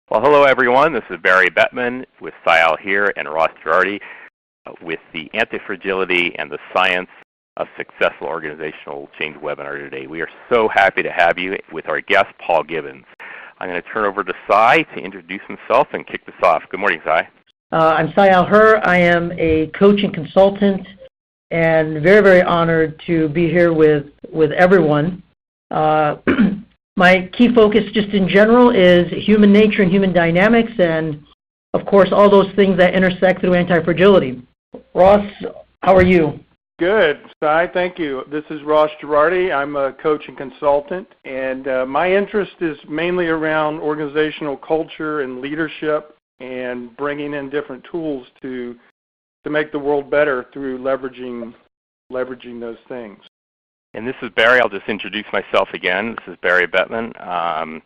Well, hello everyone. This is Barry Bettman with Sayal here and Ross Girardi with the Antifragility and the Science of Successful Organizational Change webinar today. We are so happy to have you with our guest, Paul Gibbons. I'm going to turn over to Sai to introduce himself and kick this off. Good morning, Sai. I'm Sayal Her. I am a coach and consultant and very, very honored to be here with everyone. My key focus just in general is human nature and human dynamics and, of course, all those things that intersect through antifragility. Ross, how are you? Good, Sai, thank you. This is Ross Girardi. I'm a coach and consultant, and my interest is mainly around organizational culture and leadership and bringing in different tools to make the world better through leveraging those things. And this is Barry. I'll just introduce myself again. This is Barry Bettman.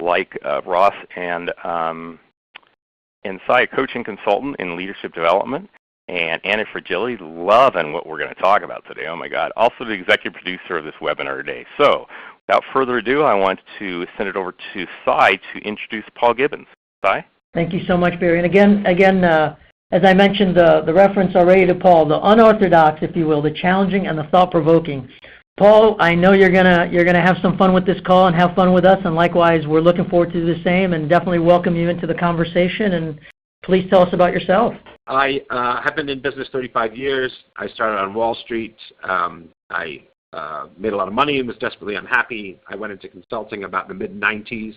Like Ross and Sai, a coach and consultant in leadership development and antifragility. Loving what we're going to talk about today. Oh my God. Also the executive producer of this webinar today. So without further ado, I want to send it over to Sai to introduce Paul Gibbons. Sai? Thank you so much, Barry. And again, as I mentioned, the reference already to Paul, the unorthodox, if you will, the challenging and the thought-provoking. Paul, I know you're gonna have some fun with this call and have fun with us, and likewise, we're looking forward to the same, and definitely welcome you into the conversation. And please tell us about yourself. I have been in business 35 years. I started on Wall Street. I made a lot of money and was desperately unhappy. I went into consulting about the mid-90s.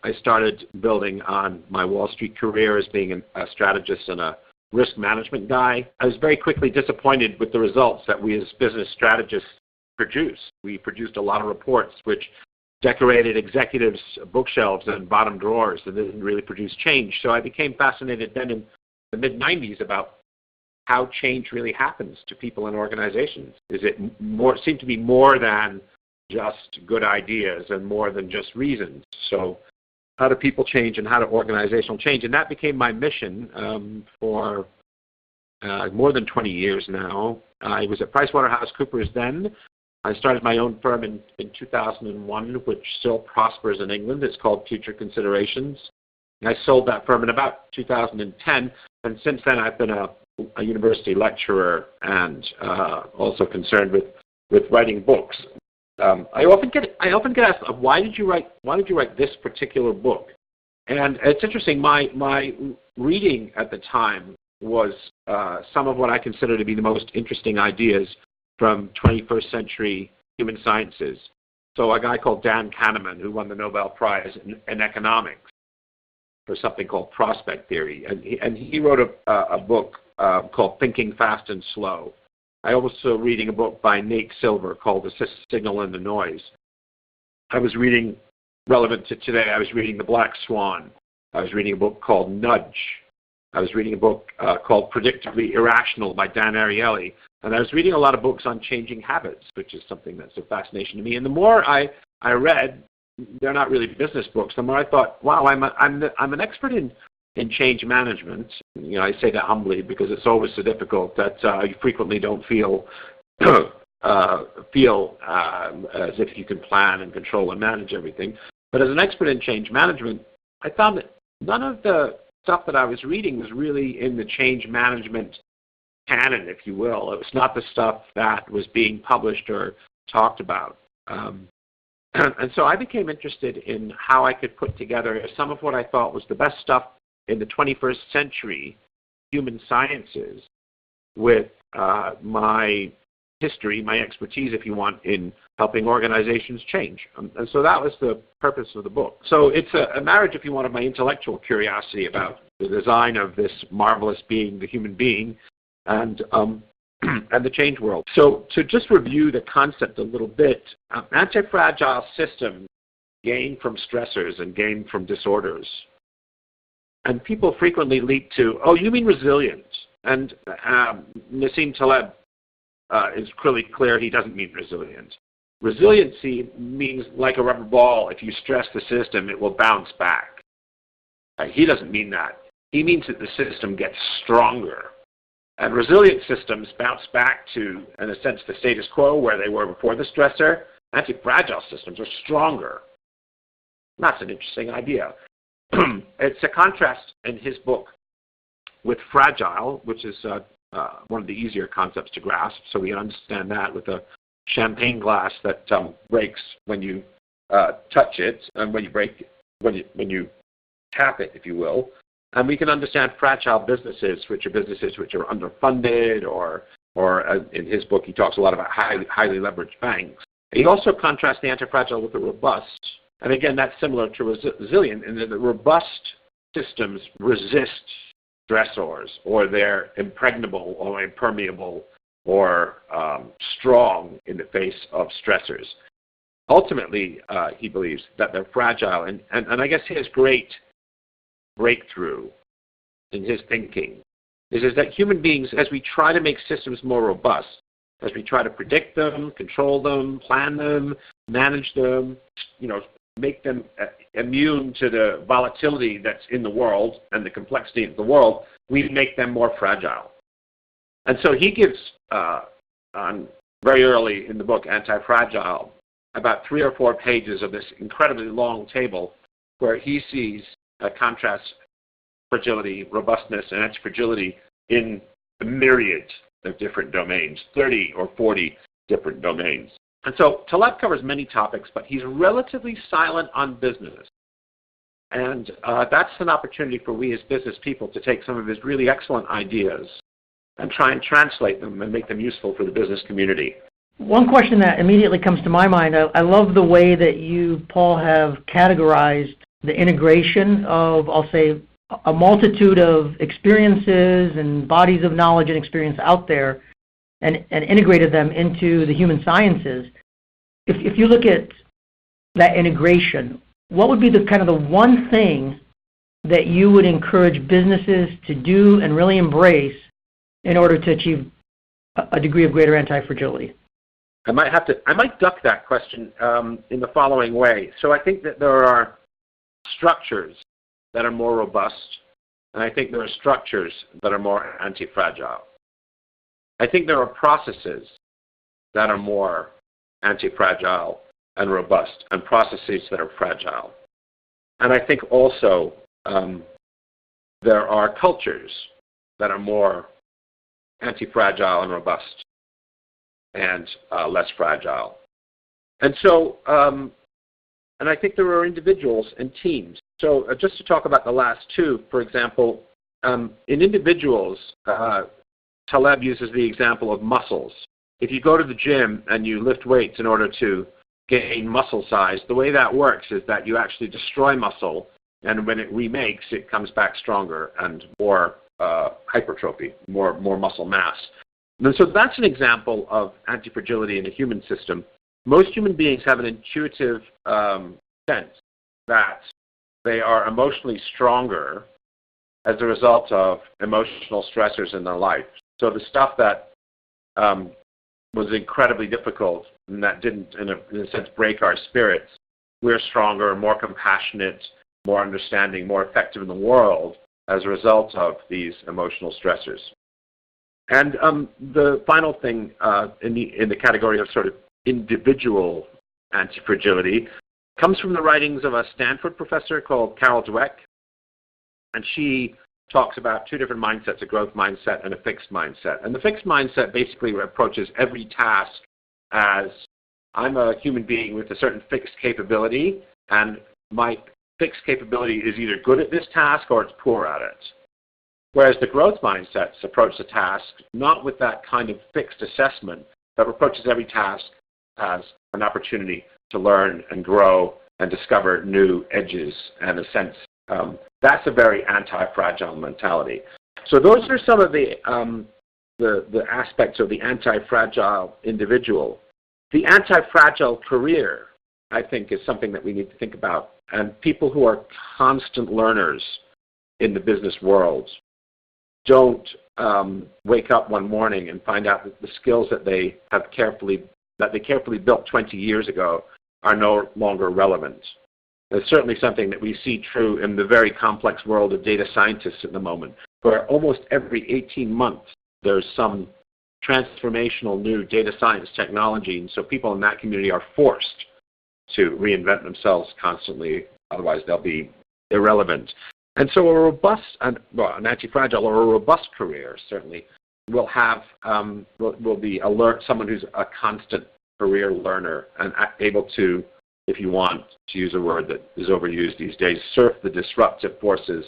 I started building on my Wall Street career as being a strategist and a risk management guy. I was very quickly disappointed with the results that we as business strategists produce. We produced a lot of reports which decorated executives' bookshelves and bottom drawers and didn't really produce change. So I became fascinated then in the mid-90s about how change really happens to people in organizations. Seemed to be more than just good ideas and more than just reasons. So how do people change and how do organizational change? And that became my mission for more than 20 years now. I was at PricewaterhouseCoopers then. I started my own firm in 2001, which still prospers in England. It's called Future Considerations. And I sold that firm in about 2010, and since then I've been a university lecturer and also concerned with writing books. I often get asked, why did you write this particular book? And it's interesting. My reading at the time was some of what I consider to be the most interesting ideas from 21st century human sciences. So a guy called Dan Kahneman, who won the Nobel Prize in economics for something called prospect theory, and he wrote a book called Thinking Fast and Slow. I also reading a book by Nate Silver called The Signal and the Noise. I was reading, relevant to today, I was reading The Black Swan. I was reading a book called Nudge. I was reading a book called Predictably Irrational by Dan Ariely. And I was reading a lot of books on changing habits, which is something that's a fascination to me. And the more I read, they're not really business books, the more I thought, wow, I'm an expert in change management. You know, I say that humbly because it's always so difficult that you frequently don't feel as if you can plan and control and manage everything. But as an expert in change management, I found that none of the stuff that I was reading was really in the change management canon, if you will. It was not the stuff that was being published or talked about. And so I became interested in how I could put together some of what I thought was the best stuff in the 21st century human sciences with my history, my expertise, if you want, in helping organizations change. And so that was the purpose of the book. So it's a marriage, if you want, of my intellectual curiosity about the design of this marvelous being, the human being, and the change world. So to just review the concept a little bit, antifragile systems gain from stressors and gain from disorders. And people frequently leap to, oh, you mean resilience. And Nassim Taleb is clearly clear he doesn't mean resilient. Resiliency means like a rubber ball, if you stress the system, it will bounce back. He doesn't mean that. He means that the system gets stronger. And resilient systems bounce back to, in a sense, the status quo where they were before the stressor. Antifragile systems are stronger. That's an interesting idea. it's a contrast in his book with fragile, which is one of the easier concepts to grasp. So we understand that with a champagne glass that breaks when you touch it, and when you tap it, if you will. And we can understand fragile businesses, which are businesses which are underfunded, or in his book he talks a lot about highly leveraged banks. He also contrasts the antifragile with the robust. And again, that's similar to resilient in that the robust systems resist stressors, or they're impregnable or impermeable or strong in the face of stressors. Ultimately, he believes that they're fragile. And I guess his great breakthrough in his thinking is that human beings, as we try to make systems more robust, as we try to predict them, control them, plan them, manage them, make them immune to the volatility that's in the world and the complexity of the world, we make them more fragile. And so he gives, very early in the book, Antifragile, about 3 or 4 pages of this incredibly long table where he sees contrasts fragility, robustness, and antifragility in a myriad of different domains, 30 or 40 different domains. And so Taleb covers many topics, but he's relatively silent on business. And that's an opportunity for we as business people to take some of his really excellent ideas and try and translate them and make them useful for the business community. One question that immediately comes to my mind, I love the way that you, Paul, have categorized the integration of, I'll say, a multitude of experiences and bodies of knowledge and experience out there, and integrated them into the human sciences. If you look at that integration, what would be the kind of the one thing that you would encourage businesses to do and really embrace in order to achieve a degree of greater antifragility? I might duck that question in the following way. So I think that there are structures that are more robust, and I think there are structures that are more antifragile. I think there are processes that are more antifragile and robust, and processes that are fragile. And I think also there are cultures that are more antifragile and robust and less fragile. And so, and I think there are individuals and teams. So just to talk about the last two, for example, in individuals, Taleb uses the example of muscles. If you go to the gym and you lift weights in order to gain muscle size, the way that works is that you actually destroy muscle, and when it remakes, it comes back stronger and more hypertrophy, more muscle mass. And so that's an example of antifragility in a human system. Most human beings have an intuitive sense that they are emotionally stronger as a result of emotional stressors in their life. So the stuff that was incredibly difficult and that didn't, in a sense, break our spirits, we're stronger, more compassionate, more understanding, more effective in the world as a result of these emotional stressors. And the final thing in the category of sort of individual antifragility comes from the writings of a Stanford professor called Carol Dweck, and she talks about two different mindsets, a growth mindset and a fixed mindset. And the fixed mindset basically approaches every task as I'm a human being with a certain fixed capability, and my fixed capability is either good at this task or it's poor at it. Whereas the growth mindsets approach the task not with that kind of fixed assessment, but approaches every task as an opportunity to learn and grow and discover new edges and a sense. That's a very anti-fragile mentality. So those are some of the aspects of the anti-fragile individual. The anti-fragile career, I think, is something that we need to think about. And people who are constant learners in the business world don't wake up one morning and find out that the skills that they carefully built 20 years ago are no longer relevant. It's certainly something that we see true in the very complex world of data scientists at the moment, where almost every 18 months there's some transformational new data science technology, and so people in that community are forced to reinvent themselves constantly, otherwise they'll be irrelevant. And so a robust, an antifragile or a robust career certainly will have, will be someone who's a constant career learner and able to, if you want to use a word that is overused these days, surf the disruptive forces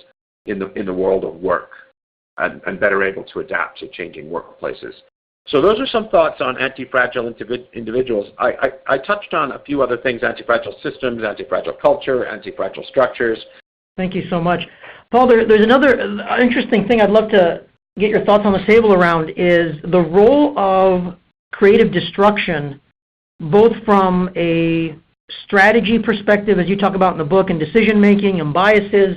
in the world of work and better able to adapt to changing workplaces. So those are some thoughts on anti-fragile individuals. I touched on a few other things: anti-fragile systems, anti-fragile culture, anti-fragile structures. Thank you so much. Paul, there's another interesting thing I'd love to get your thoughts on the table around is the role of creative destruction, both from a strategy perspective, as you talk about in the book, and decision-making and biases,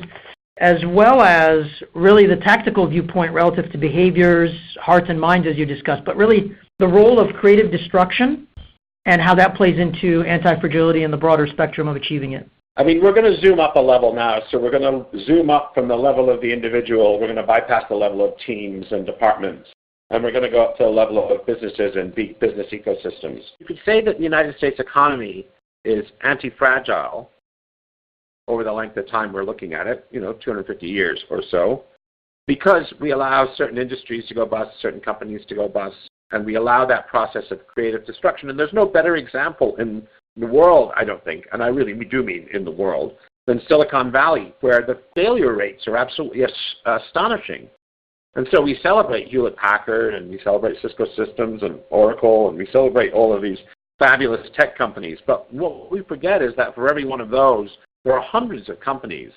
as well as really the tactical viewpoint relative to behaviors, hearts and minds, as you discussed, but really the role of creative destruction and how that plays into anti-fragility and the broader spectrum of achieving it. I mean, we're going to zoom up a level now. So we're going to zoom up from the level of the individual. We're going to bypass the level of teams and departments. And we're going to go up to the level of businesses and business ecosystems. You could say that the United States economy is anti-fragile over the length of time we're looking at it, 250 years or so, because we allow certain industries to go bust, certain companies to go bust, and we allow that process of creative destruction. And there's no better example in the world, I don't think, and we do mean in the world, than Silicon Valley, where the failure rates are absolutely astonishing. And so we celebrate Hewlett-Packard, and we celebrate Cisco Systems and Oracle, and we celebrate all of these fabulous tech companies. But what we forget is that for every one of those, there are hundreds of companies,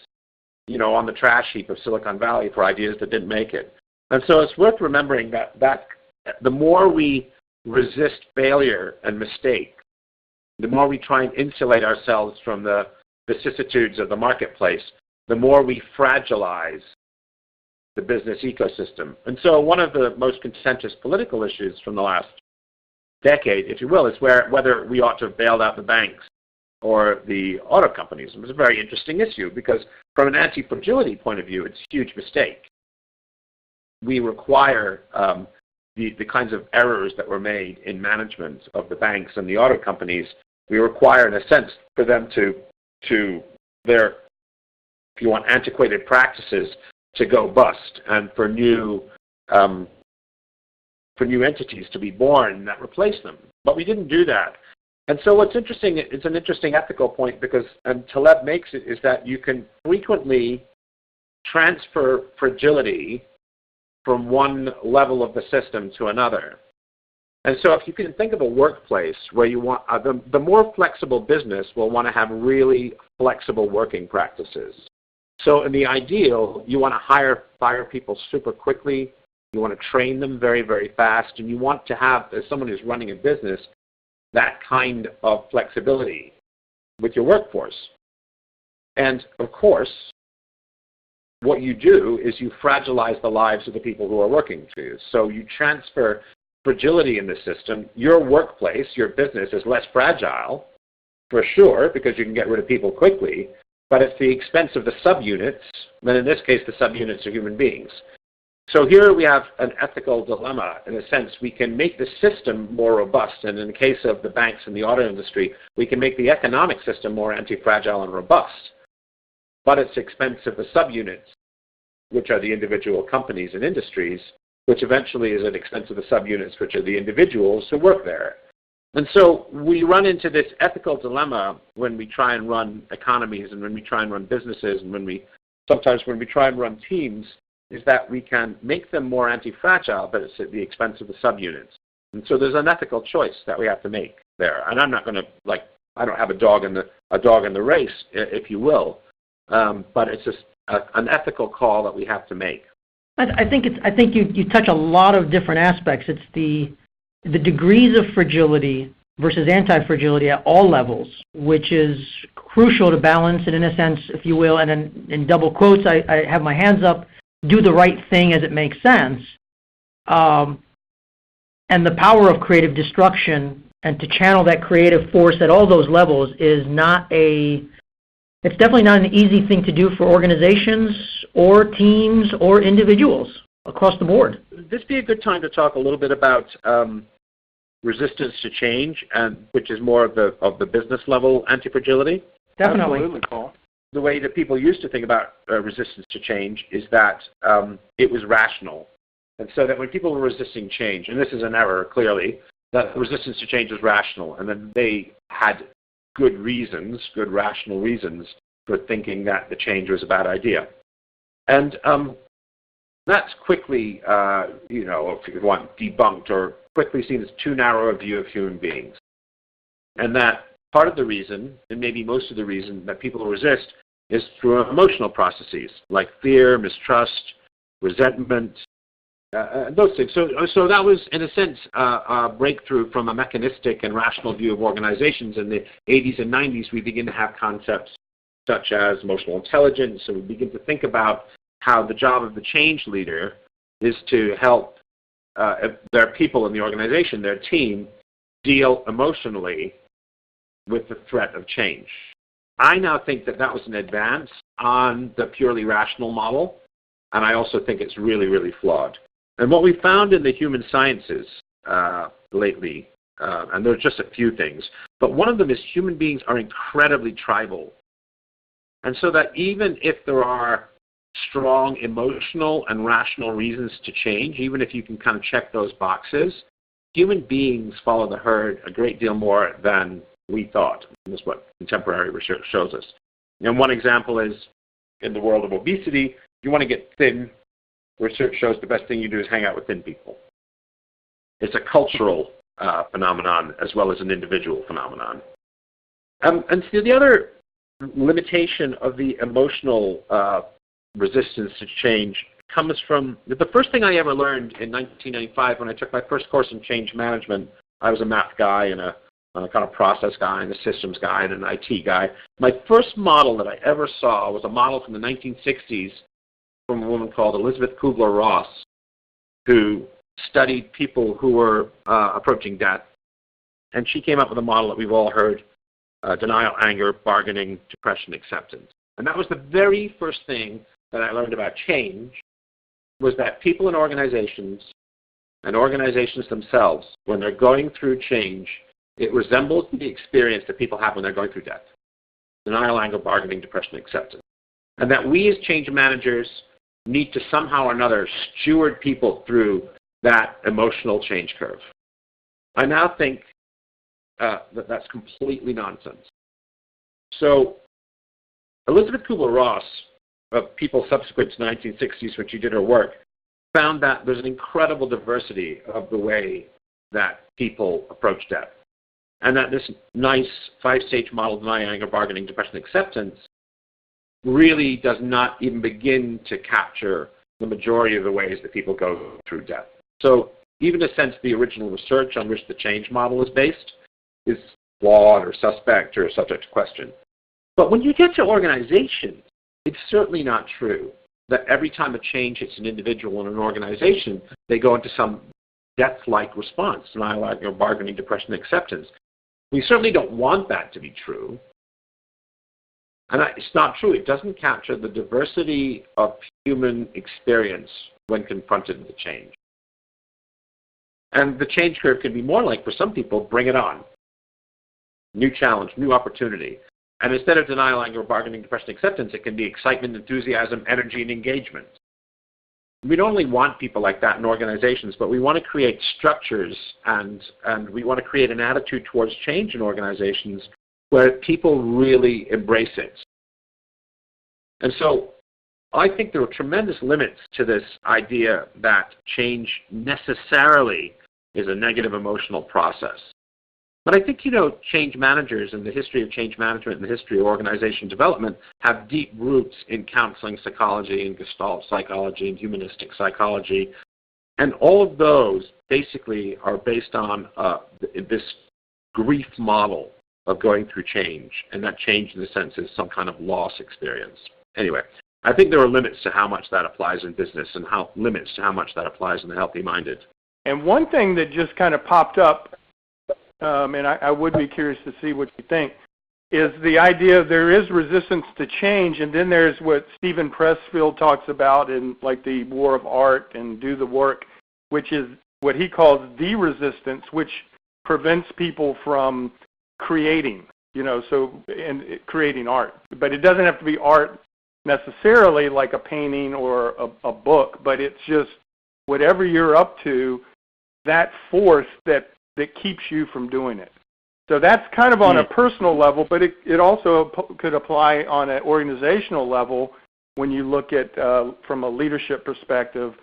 on the trash heap of Silicon Valley for ideas that didn't make it. And so it's worth remembering that the more we resist failure and mistake, the more we try and insulate ourselves from the vicissitudes of the marketplace, the more we fragilize the business ecosystem. And so one of the most contentious political issues from the last decade, if you will, is whether we ought to have bailed out the banks or the auto companies. It was a very interesting issue because from an anti-fragility point of view, it's a huge mistake. We require the kinds of errors that were made in management of the banks and the auto companies. We require, in a sense, for them to their, if you want, antiquated practices to go bust, and for new entities to be born that replace them. But we didn't do that. And so what's interesting, it's an interesting ethical point because, and Taleb makes it, is that you can frequently transfer fragility from one level of the system to another. And so if you can think of a workplace where you want, the more flexible business will want to have really flexible working practices. So in the ideal, you want to fire people super quickly, you want to train them very, very fast, and you want to have, as someone who's running a business, that kind of flexibility with your workforce. And of course, what you do is you fragilize the lives of the people who are working for you. So you transfer fragility in the system. Your workplace, your business is less fragile, for sure, because you can get rid of people quickly, but it's the expense of the subunits, and in this case, the subunits are human beings. So here we have an ethical dilemma. In a sense, we can make the system more robust, and in the case of the banks and the auto industry, we can make the economic system more anti-fragile and robust. But it's the expense of the subunits, which are the individual companies and industries, which eventually is at the expense of the subunits, which are the individuals who work there. And so we run into this ethical dilemma when we try and run economies and when we try and run businesses and sometimes when we try and run teams, is that we can make them more anti-fragile, but it's at the expense of the subunits. And so there's an ethical choice that we have to make there. And I'm not going to, I don't have a dog in the race, if you will, but it's just an ethical call that we have to make. I think you touch a lot of different aspects. It's the degrees of fragility versus anti-fragility at all levels, which is crucial to balance. And in a sense, if you will, and in double quotes, I have my hands up, do the right thing as it makes sense. And the power of creative destruction and to channel that creative force at all those levels is it's definitely not an easy thing to do for organizations or teams or individuals across the board. Would this be a good time to talk a little bit about resistance to change, which is more of the business level anti-fragility? Definitely. Absolutely, Paul. the way that people used to think about resistance to change is that it was rational. And so that when people were resisting change, and this is an error clearly, that resistance to change was rational, and then they had good reasons, good rational reasons for thinking that the change was a bad idea. And that's quickly, if you want, debunked or quickly seen as too narrow a view of human beings. And that part of the reason, and maybe most of the reason that people resist is through emotional processes like fear, mistrust, resentment, those things. So that was, in a sense, a breakthrough from a mechanistic and rational view of organizations. In the 80s and 90s, we begin to have concepts such as emotional intelligence, and we begin to think about how the job of the change leader is to help their people in the organization, their team, deal emotionally with the threat of change. I now think that that was an advance on the purely rational model, and I also think it's really, really flawed. And what we found in the human sciences lately, and there are just a few things, but one of them is human beings are incredibly tribal. And so that even if there are strong emotional and rational reasons to change, even if you can kind of check those boxes, human beings follow the herd a great deal more than we thought. And that's what contemporary research shows us. And one example is in the world of obesity, you want to get thin. Research shows the best thing you do is hang out with thin people. It's a cultural phenomenon as well as an individual phenomenon. And so the other limitation of the emotional resistance to change comes from the first thing I ever learned in 1995 when I took my first course in change management. I was a math guy and a kind of process guy and a systems guy and an IT guy. My first model that I ever saw was a model from the 1960s from a woman called Elizabeth Kubler-Ross, who studied people who were approaching death. And she came up with a model that we've all heard, denial, anger, bargaining, depression, acceptance. And that was the very first thing that I learned about change, was that people in organizations and organizations themselves, when they're going through change, it resembles the experience that people have when they're going through death. Denial, anger, bargaining, depression, acceptance. And that we as change managers need to somehow or another steward people through that emotional change curve. I now think that that's completely nonsense. So Elizabeth Kubler-Ross, of people subsequent to the 1960s when she did her work, found that there's an incredible diversity of the way that people approach death. And that this nice 5-stage model, denial, anger, bargaining, depression, acceptance, really does not even begin to capture the majority of the ways that people go through death. So even in a sense, the original research on which the change model is based is flawed or suspect or subject to question. But when you get to organizations, it's certainly not true that every time a change hits an individual in an organization, they go into some death-like response, denial, anger, bargaining, depression, acceptance. We certainly don't want that to be true. And it's not true. It doesn't capture the diversity of human experience when confronted with a change. And the change curve can be more like, for some people, bring it on. New challenge, new opportunity. And instead of denial, anger, bargaining, depression, acceptance, it can be excitement, enthusiasm, energy, and engagement. We don't only want people like that in organizations, but we want to create structures and we want to create an attitude towards change in organizations where people really embrace it. And so I think there are tremendous limits to this idea that change necessarily is a negative emotional process. But I think, change managers and the history of change management and the history of organization development have deep roots in counseling psychology and Gestalt psychology and humanistic psychology. And all of those basically are based on this grief model of going through change. And that change, in a sense, is some kind of loss experience. Anyway, I think there are limits to how much that applies in business and limits to how much that applies in the healthy-minded. And one thing that just kind of popped up, and I would be curious to see what you think, is the idea there is resistance to change, and then there's what Stephen Pressfield talks about in like the War of Art and Do the Work, which is what he calls de-resistance, which prevents people from creating. and creating art. But it doesn't have to be art necessarily like a painting or a book, but it's just whatever you're up to, that force that keeps you from doing it. So that's kind of on a personal level, but it also could apply on an organizational level when you look at, from a leadership perspective,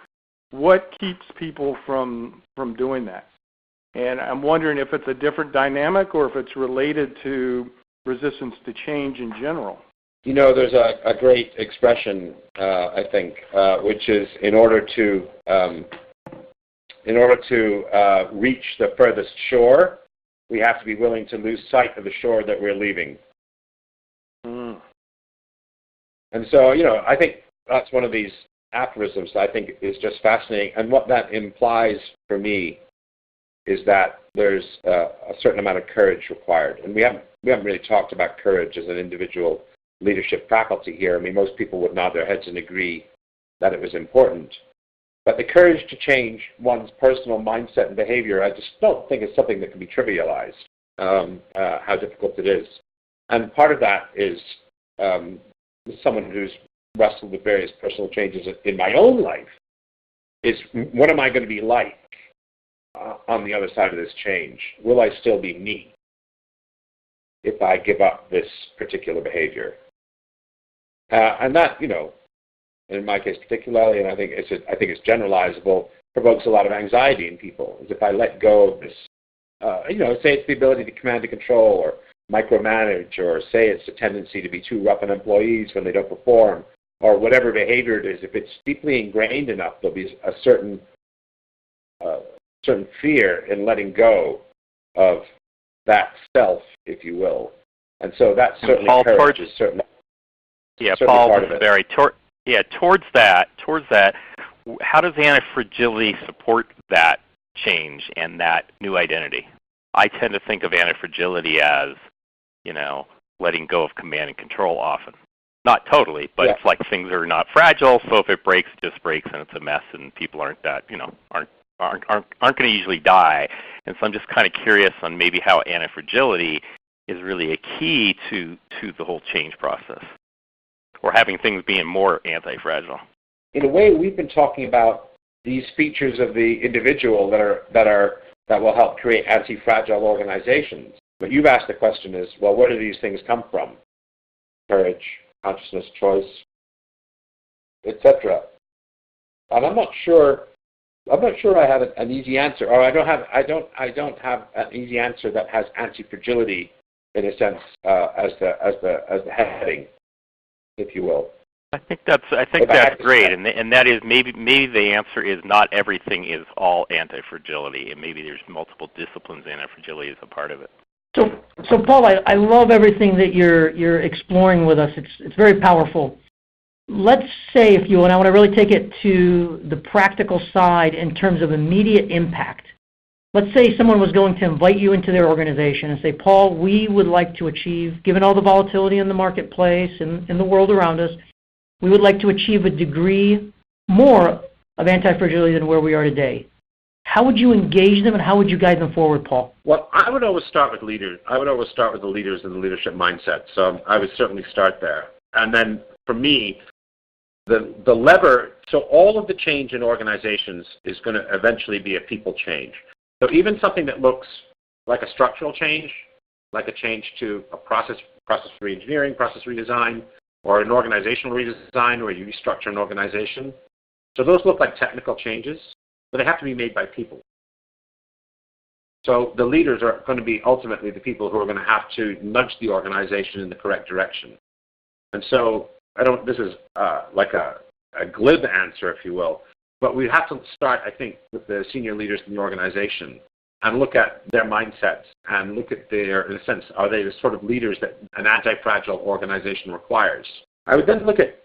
what keeps people from doing that. And I'm wondering if it's a different dynamic or if it's related to resistance to change in general. There's a great expression, I think, which is in order to reach the furthest shore, we have to be willing to lose sight of the shore that we're leaving. And so, I think that's one of these aphorisms that I think is just fascinating. And what that implies for me is that there's a certain amount of courage required. And we haven't really talked about courage as an individual leadership faculty here. I mean, most people would nod their heads and agree that it was important. But the courage to change one's personal mindset and behavior, I just don't think is something that can be trivialized, how difficult it is. And part of that is someone who's wrestled with various personal changes in my own life, is what am I going to be like on the other side of this change? Will I still be me if I give up this particular behavior? And that, in my case particularly, and I think it's generalizable, provokes a lot of anxiety in people. As if I let go of this, say it's the ability to command and control or micromanage, or say it's a tendency to be too rough on employees when they don't perform, or whatever behavior it is. If it's deeply ingrained enough, there'll be a certain fear in letting go of that self, if you will. And so that's certainly courage is certainly. Yeah, Paul, this is Barry. Towards that, how does antifragility support that change and that new identity? I tend to think of antifragility as, letting go of command and control often. Not totally, but It's like things are not fragile, so if it breaks, it just breaks and it's a mess, and people aren't going to usually die. And so I'm just kind of curious on maybe how antifragility is really a key to the whole change process, or having things being more anti-fragile. In a way, we've been talking about these features of the individual that will help create anti-fragile organizations. But you've asked the question is, well, where do these things come from? Courage, consciousness, choice, etc. And I'm not sure I have an easy answer, or I don't have an easy answer that has anti-fragility in a sense as the heading, if you will. I think that's great, and that is maybe the answer is not everything is all anti-fragility, and maybe there's multiple disciplines. Anti-fragility is a part of it. So Paul, I love everything that you're exploring with us. It's very powerful. Let's say, if you will, and I want to really take it to the practical side in terms of immediate impact. Let's say someone was going to invite you into their organization and say, Paul, we would like to achieve, given all the volatility in the marketplace and in the world around us, we would like to achieve a degree more of anti-fragility than where we are today. How would you engage them and how would you guide them forward, Paul? Well, I would always start with leaders. I would always start with the leaders and the leadership mindset. So I would certainly start there. And then for me, the lever, so all of the change in organizations is going to eventually be a people change. So even something that looks like a structural change, like a change to a process re-engineering, process redesign, or an organizational redesign where you restructure an organization. So those look like technical changes, but they have to be made by people. So the leaders are going to be ultimately the people who are going to have to nudge the organization in the correct direction. And so this is like a glib answer, if you will, but we have to start, I think, with the senior leaders in the organization and look at their mindsets and look at their, in a sense, are they the sort of leaders that an anti-fragile organization requires? I would then look at,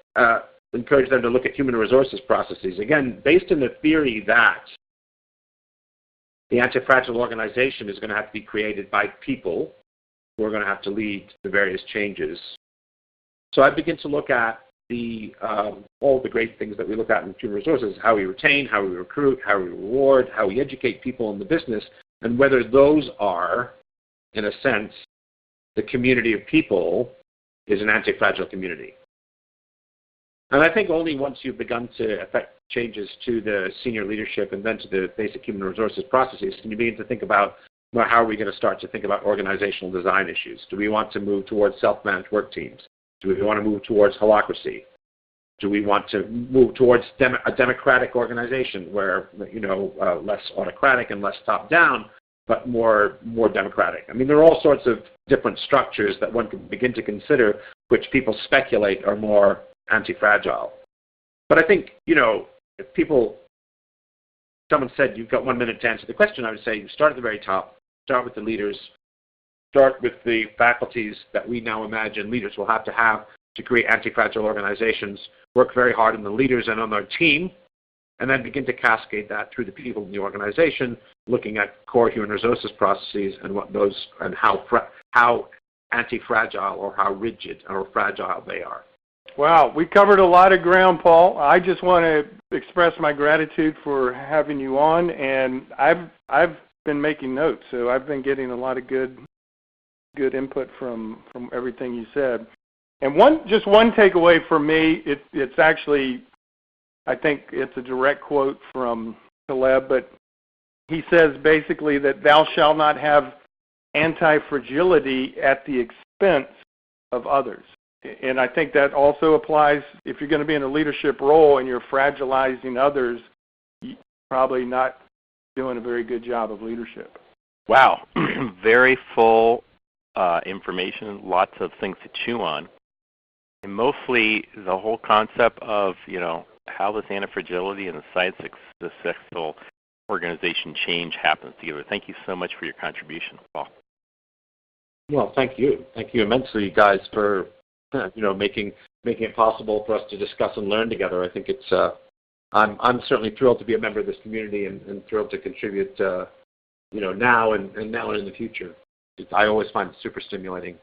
encourage them to look at human resources processes, again, based on the theory that the anti-fragile organization is going to have to be created by people who are going to have to lead the various changes. So I begin to look at all the great things that we look at in human resources, how we retain, how we recruit, how we reward, how we educate people in the business, and whether those are, in a sense, the community of people is an anti-fragile community. And I think only once you've begun to affect changes to the senior leadership and then to the basic human resources processes can you begin to think about, well, how are we going to start to think about organizational design issues? Do we want to move towards self-managed work teams? Do we want to move towards holacracy? Do we want to move towards a democratic organization where, less autocratic and less top-down, but more democratic? I mean, there are all sorts of different structures that one can begin to consider, which people speculate are more anti-fragile. But I think, if someone said you've got 1 minute to answer the question, I would say you start at the very top, start with the leaders, start with the faculties that we now imagine leaders will have to create anti-fragile organizations, work very hard on the leaders and on their team, and then begin to cascade that through the people in the organization, looking at core human resources processes and what those and how anti-fragile or how rigid or fragile they are. Wow, we covered a lot of ground, Paul. I just want to express my gratitude for having you on, and I've been making notes, so I've been getting a lot of good input from everything you said. And one takeaway for me, it's actually, I think it's a direct quote from Taleb, but he says basically that thou shalt not have antifragility at the expense of others. And I think that also applies if you're going to be in a leadership role and you're fragilizing others, you're probably not doing a very good job of leadership. Wow, very full information, lots of things to chew on. And mostly the whole concept of, how this antifragility and the science of successful organization change happens together. Thank you so much for your contribution, Paul. Well, thank you. Thank you immensely, guys, for making it possible for us to discuss and learn together. I think it's I'm certainly thrilled to be a member of this community and thrilled to contribute now and now and in the future. I always find it super stimulating.